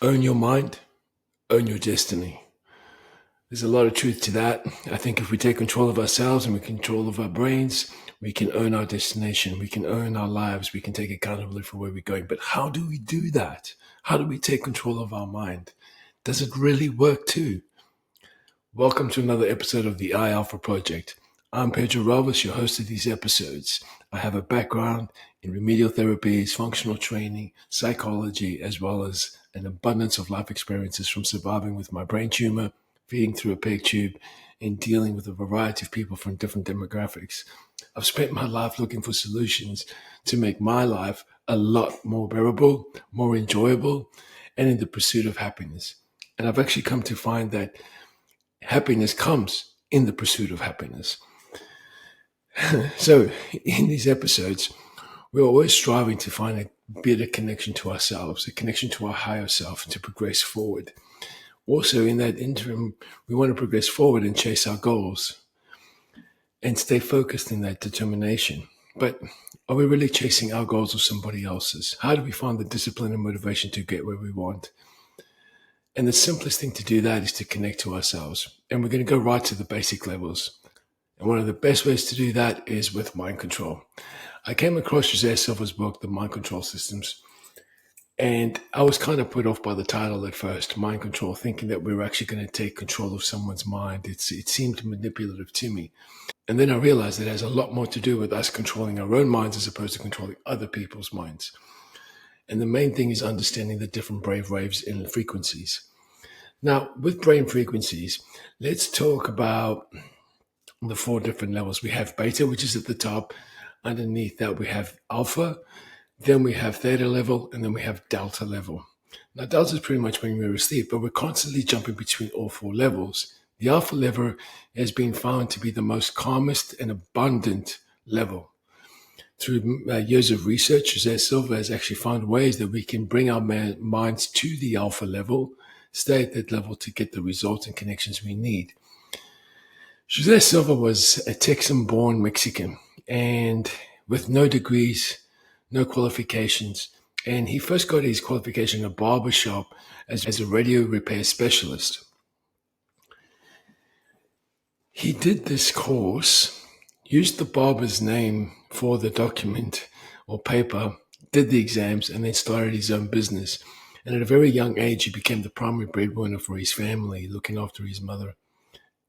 Own your mind, own your destiny. There's a lot of truth to that. I think if we take control of ourselves and we control of our brains, we can own our destination, we can own our lives, we can take accountability for where we're going. But how do we do that? How do we take control of our mind? Does it really work too? Welcome to another episode of the I Alpha Project. I'm Pedro Robles, your host of these episodes. I have a background in remedial therapies, functional training, psychology, as well as an abundance of life experiences from surviving with my brain tumor, feeding through a peg tube, and dealing with a variety of people from different demographics. I've spent my life looking for solutions to make my life a lot more bearable, more enjoyable, and in the pursuit of happiness. And I've actually come to find that happiness comes in the pursuit of happiness. So in these episodes, we're always striving to find a better connection to ourselves, a connection to our higher self to progress forward. Also, in that interim, we want to progress forward and chase our goals and stay focused in that determination. But are we really chasing our goals or somebody else's? How do we find the discipline and motivation to get where we want? And the simplest thing to do that is to connect to ourselves. And we're going to go right to the basic levels. And one of the best ways to do that is with mind control. I came across José Silva's book, The Mind Control Systems, and I was kind of put off by the title at first, Mind Control, thinking that we were actually going to take control of someone's mind. It seemed manipulative to me. And then I realized it has a lot more to do with us controlling our own minds as opposed to controlling other people's minds. And the main thing is understanding the different brain waves and frequencies. Now, with brain frequencies, let's talk about the four different levels. We have beta, which is at the top. Underneath that, we have alpha. Then we have theta level, and then we have delta level. Now, delta is pretty much when we're asleep, but we're constantly jumping between all four levels. The alpha level has been found to be the most calmest and abundant level. Through years of research, José Silva has actually found ways that we can bring our minds to the alpha level, stay at that level to get the results and connections we need. José Silva was a Texan-born Mexican and with no degrees, no qualifications. And he first got his qualification in a barber shop as a radio repair specialist. He did this course, used the barber's name for the document or paper, did the exams, and then started his own business. And at a very young age, he became the primary breadwinner for his family, looking after his mother.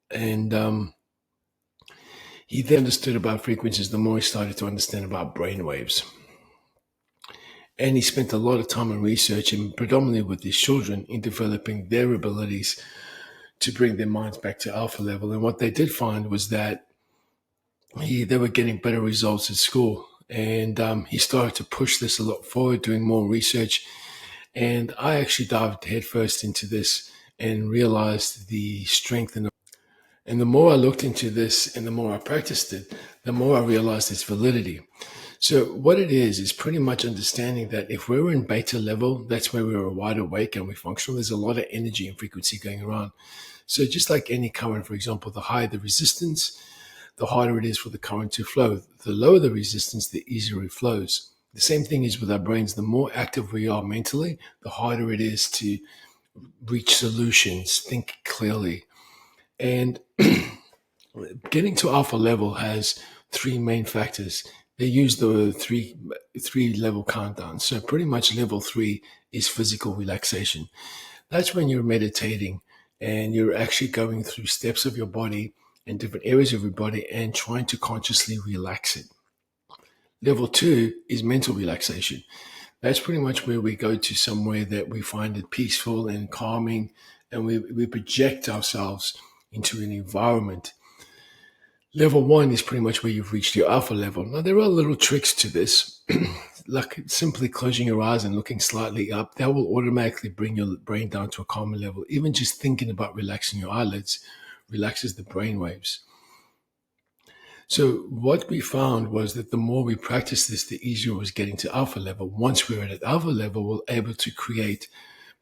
And he then understood about frequencies the more he started to understand about brain waves. And he spent a lot of time in research, and predominantly with his children, in developing their abilities to bring their minds back to alpha level. And what they did find was that they were getting better results at school. And he started to push this a lot forward, doing more research. And I actually dived headfirst into this and realized the strength and the more I looked into this and the more I practiced it, the more I realized its validity. So what it is pretty much understanding that if we're in beta level, that's where we're wide awake and we function. There's a lot of energy and frequency going around. So just like any current, for example, the higher the resistance, the harder it is for the current to flow. The lower the resistance, the easier it flows. The same thing is with our brains. The more active we are mentally, the harder it is to reach solutions, think clearly. And getting to alpha level has three main factors. They use the three level countdown. So pretty much level 3 is physical relaxation. That's when you're meditating and you're actually going through steps of your body and different areas of your body and trying to consciously relax it. Level 2 is mental relaxation. That's pretty much where we go to somewhere that we find it peaceful and calming, and we project ourselves into an environment. Level 1 is pretty much where you've reached your alpha level. Now, there are little tricks to this, like simply closing your eyes and looking slightly up. That will automatically bring your brain down to a calmer level. Even just thinking about relaxing your eyelids relaxes the brain waves. So what we found was that the more we practiced this, the easier it was getting to alpha level. Once we were at alpha level, we're able to create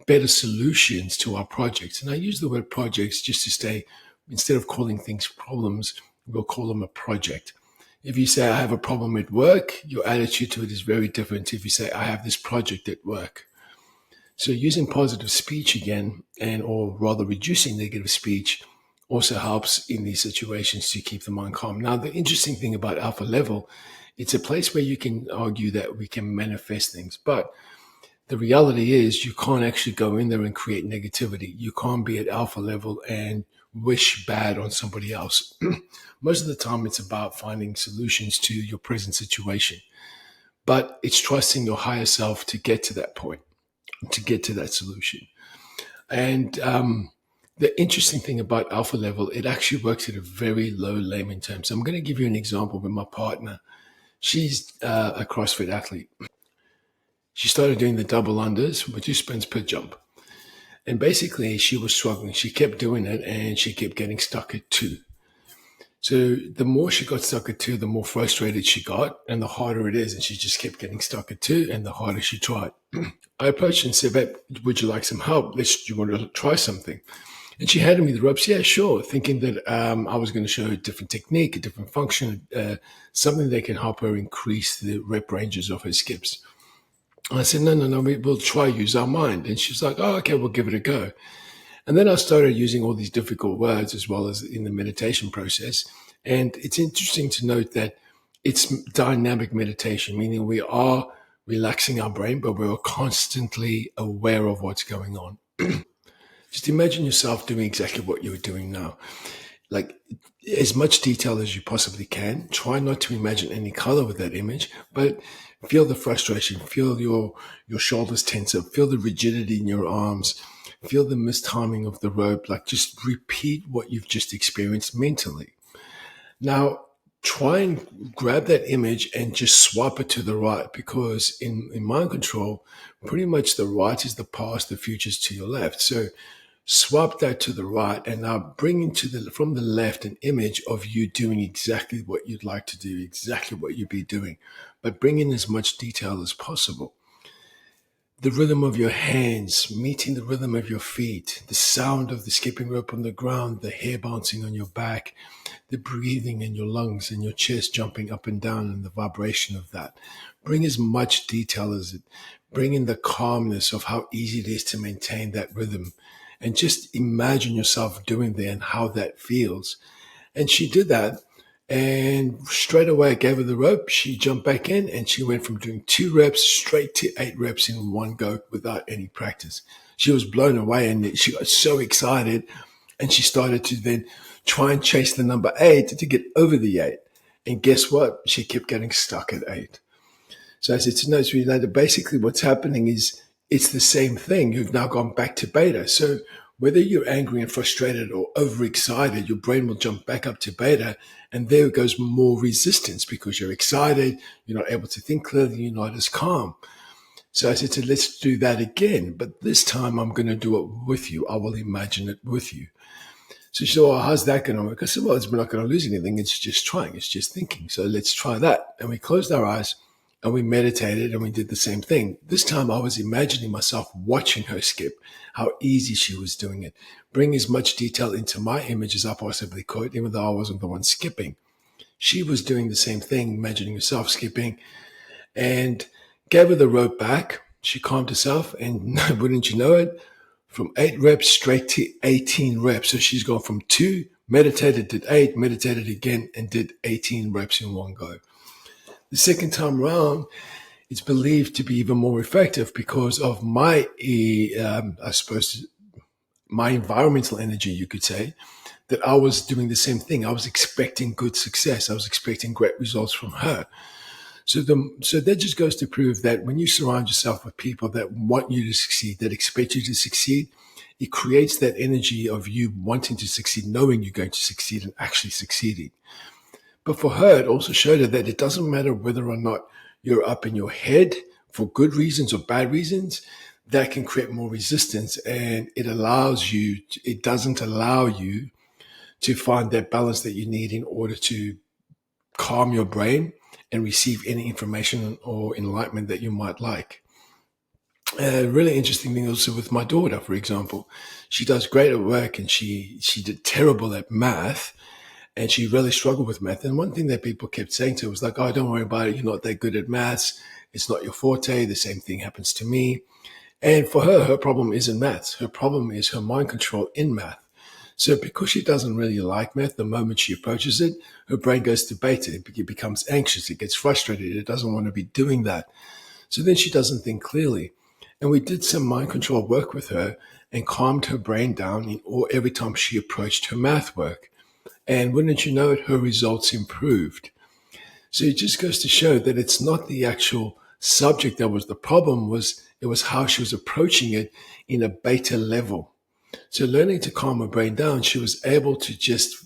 better solutions to our projects. And I use the word projects just to stay, instead of calling things problems, we'll call them a project. If you say, I have a problem at work, your attitude to it is very different if you say, I have this project at work. So using positive speech again, and or rather reducing negative speech, also helps in these situations to keep the mind calm. Now, the interesting thing about alpha level, it's a place where you can argue that we can manifest things, but the reality is you can't actually go in there and create negativity. You can't be at alpha level and wish bad on somebody else. Most of the time, it's about finding solutions to your present situation, but it's trusting your higher self to get to that point, to get to that solution. And the interesting thing about alpha level, it actually works at a very low layman terms. I'm going to give you an example with my partner. She's a CrossFit athlete. She started doing the double unders with 2 sprints per jump. And basically, she was struggling. She kept doing it and she kept getting stuck at 2. So the more she got stuck at 2, the more frustrated she got and the harder it is. And she just kept getting stuck at 2 and the harder she tried. I approached her and said, "Babe, would you like some help? Do you want to try something?" And she handed me the ropes. Yeah, sure. Thinking that I was going to show her a different technique, a different function, something that can help her increase the rep ranges of her skips. And I said, no, we'll try use our mind. And she's like, oh, okay, we'll give it a go. And then I started using all these difficult words as well as in the meditation process. And it's interesting to note that it's dynamic meditation, meaning we are relaxing our brain, but we're constantly aware of what's going on. Just imagine yourself doing exactly what you're doing now. Like as much detail as you possibly can. Try not to imagine any color with that image, but feel the frustration, feel your shoulders tense up, feel the rigidity in your arms, feel the mistiming of the rope. Like just repeat what you've just experienced mentally. Now, try and grab that image and just swap it to the right, because in mind control, pretty much the right is the past, the future is to your left. So swap that to the right and now bring into from the left an image of you doing exactly what you'd like to do, exactly what you'd be doing, but bring in as much detail as possible. The rhythm of your hands meeting the rhythm of your feet, the sound of the skipping rope on the ground, the hair bouncing on your back, the breathing in your lungs and your chest jumping up and down and the vibration of that. Bring as much detail as it. Bring in the calmness of how easy it is to maintain that rhythm. And just imagine yourself doing that and how that feels. And she did that. And straight away, I gave her the rope. She jumped back in and she went from doing 2 reps straight to 8 reps in one go without any practice. She was blown away and she got so excited. And she started to then try and chase the number 8 to get over the 8. And guess what? She kept getting stuck at 8. So I said, no, it's related. Basically, what's happening is it's the same thing. You've now gone back to beta. So whether you're angry and frustrated or overexcited, your brain will jump back up to beta. And there goes more resistance because you're excited. You're not able to think clearly. You're not as calm. So I said, let's do that again. But this time I'm going to do it with you. I will imagine it with you. So she said, well, how's that going to work? I said, well, we're not going to lose anything. It's just trying. It's just thinking. So let's try that. And we closed our eyes and we meditated and we did the same thing. This time I was imagining myself watching her skip, how easy she was doing it, bring as much detail into my image as I possibly could, even though I wasn't the one skipping. She was doing the same thing, imagining herself skipping, and gave her the rope back. She calmed herself and wouldn't you know it, from 8 reps straight to 18 reps. So she's gone from 2, meditated, did 8, meditated again, and did 18 reps in one go. The second time around, it's believed to be even more effective because of my, I suppose, my environmental energy, you could say, that I was doing the same thing. I was expecting good success. I was expecting great results from her. So that just goes to prove that when you surround yourself with people that want you to succeed, that expect you to succeed, it creates that energy of you wanting to succeed, knowing you're going to succeed and actually succeeding. But for her, it also showed her that it doesn't matter whether or not you're up in your head for good reasons or bad reasons, that can create more resistance. And it doesn't allow you to find that balance that you need in order to calm your brain and receive any information or enlightenment that you might like. A really interesting thing also with my daughter, for example, she does great at work and she did terrible at math. And she really struggled with math. And one thing that people kept saying to her was like, oh, don't worry about it. You're not that good at maths. It's not your forte. The same thing happens to me. And for her, her problem isn't maths. Her problem is her mind control in math. So because she doesn't really like math, the moment she approaches it, her brain goes to beta. It becomes anxious. It gets frustrated. It doesn't want to be doing that. So then she doesn't think clearly. And we did some mind control work with her and calmed her brain down every time she approached her math work. And wouldn't you know it, her results improved. So it just goes to show that it's not the actual subject that was the problem, it was how she was approaching it in a beta level. So learning to calm her brain down, she was able to just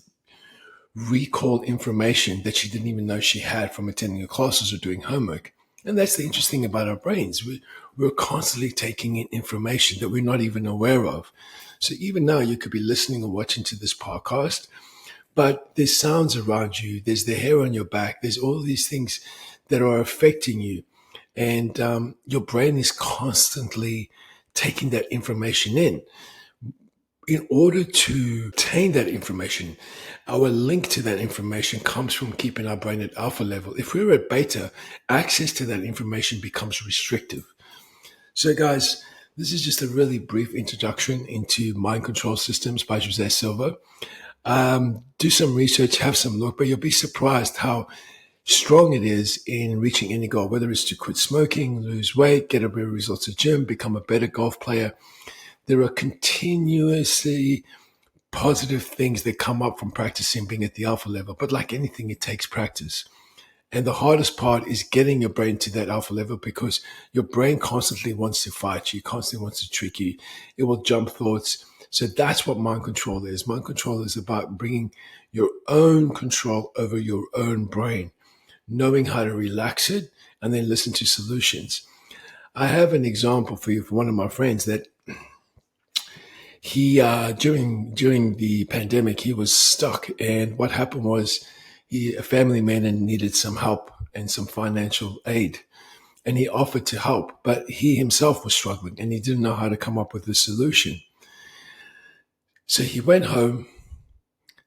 recall information that she didn't even know she had from attending her classes or doing homework. And that's the interesting about our brains. We're constantly taking in information that we're not even aware of. So even now, you could be listening or watching to this podcast, but there's sounds around you, there's the hair on your back, there's all these things that are affecting you. And your brain is constantly taking that information in. In order to obtain that information, our link to that information comes from keeping our brain at alpha level. If we're at beta, access to that information becomes restrictive. So guys, this is just a really brief introduction into mind control systems by José Silva. Do some research, have some look, but you'll be surprised how strong it is in reaching any goal, whether it's to quit smoking, lose weight, get a better results at gym, become a better golf player. There are continuously positive things that come up from practicing being at the alpha level. But like anything, it takes practice. And the hardest part is getting your brain to that alpha level because your brain constantly wants to fight you, constantly wants to trick you. It will jump thoughts. So that's what mind control is. Mind control is about bringing your own control over your own brain, knowing how to relax it and then listen to solutions. I have an example for you from one of my friends that he during the pandemic he was stuck, and what happened was a family man and needed some help and some financial aid, and he offered to help, but he himself was struggling and he didn't know how to come up with a solution. So he went home,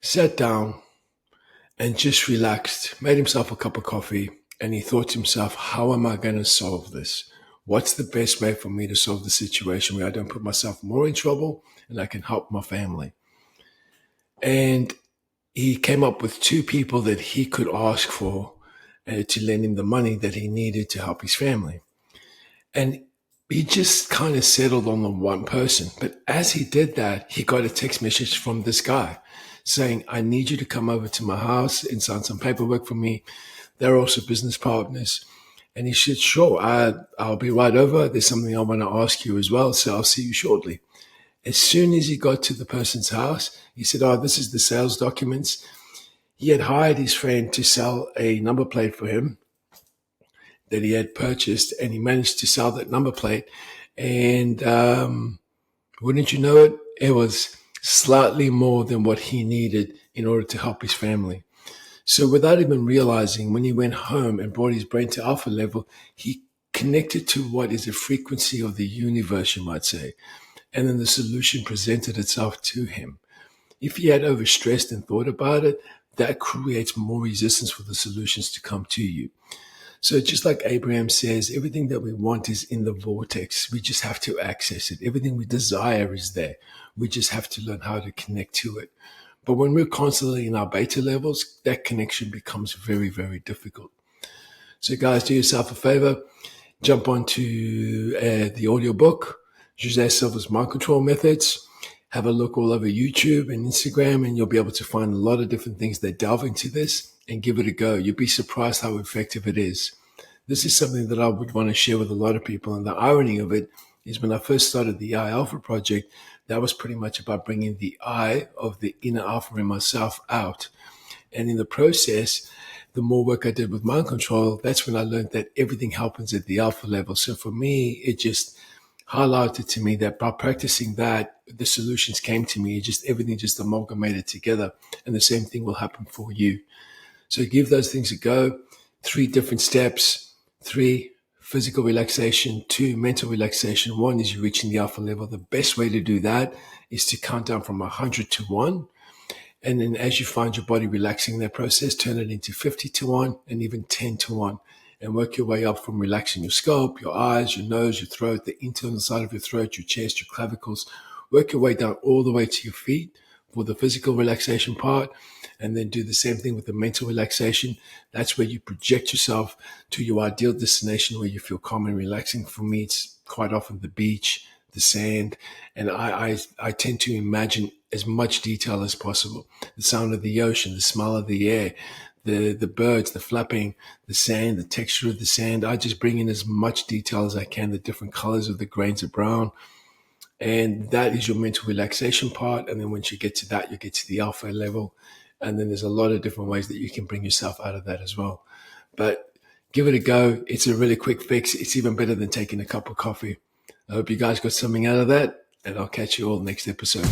sat down, and just relaxed, made himself a cup of coffee, and he thought to himself, how am I going to solve this? What's the best way for me to solve the situation where I don't put myself more in trouble and I can help my family? And he came up with two people that he could ask for to lend him the money that he needed to help his family. And he just kind of settled on the one person. But as he did that, he got a text message from this guy saying, I need you to come over to my house and sign some paperwork for me. They're also business partners. And he said, sure, I'll be right over. There's something I want to ask you as well. So I'll see you shortly. As soon as he got to the person's house, he said, oh, this is the sales documents. He had hired his friend to sell a number plate for him that he had purchased, and he managed to sell that number plate. And wouldn't you know it, it was slightly more than what he needed in order to help his family. So without even realizing, when he went home and brought his brain to alpha level, he connected to what is the frequency of the universe, you might say. And then the solution presented itself to him. If he had overstressed and thought about it, that creates more resistance for the solutions to come to you. So just like Abraham says, everything that we want is in the vortex. We just have to access it. Everything we desire is there. We just have to learn how to connect to it. But when we're constantly in our beta levels, that connection becomes very, very difficult. So guys, do yourself a favor. Jump onto the audiobook, José Silva's Mind Control Methods. Have a look all over YouTube and Instagram, and you'll be able to find a lot of different things that delve into this, and give it a go. You'll be surprised how effective it is. This is something that I would want to share with a lot of people. And the irony of it is, when I first started the I Alpha project, that was pretty much about bringing the I of the inner alpha in myself out. And in the process, the more work I did with mind control, that's when I learned that everything happens at the alpha level. So for me, it just highlighted to me that by practicing that, the solutions came to me. Everything just amalgamated together, and the same thing will happen for you. So give those things a go. 3 different steps. 3, physical relaxation. 2, mental relaxation. 1 is you reaching the alpha level. The best way to do that is to count down from 100 to 1. And then as you find your body relaxing in that process, turn it into 50 to 1 and even 10 to 1. and work your way up from relaxing your scalp, your eyes, your nose, your throat, the internal side of your throat, your chest, your clavicles. Work your way down all the way to your feet for the physical relaxation part, and then do the same thing with the mental relaxation. That's where you project yourself to your ideal destination where you feel calm and relaxing. For me, it's quite often the beach, the sand, and I tend to imagine as much detail as possible. The sound of the ocean, the smell of the air, the birds, the flapping, the sand, the texture of the sand. I just bring in as much detail as I can, the different colors of the grains of brown. And that is your mental relaxation part. And then once you get to that, you get to the alpha level. And then there's a lot of different ways that you can bring yourself out of that as well. But give it a go. It's a really quick fix. It's even better than taking a cup of coffee. I hope you guys got something out of that, and I'll catch you all next episode.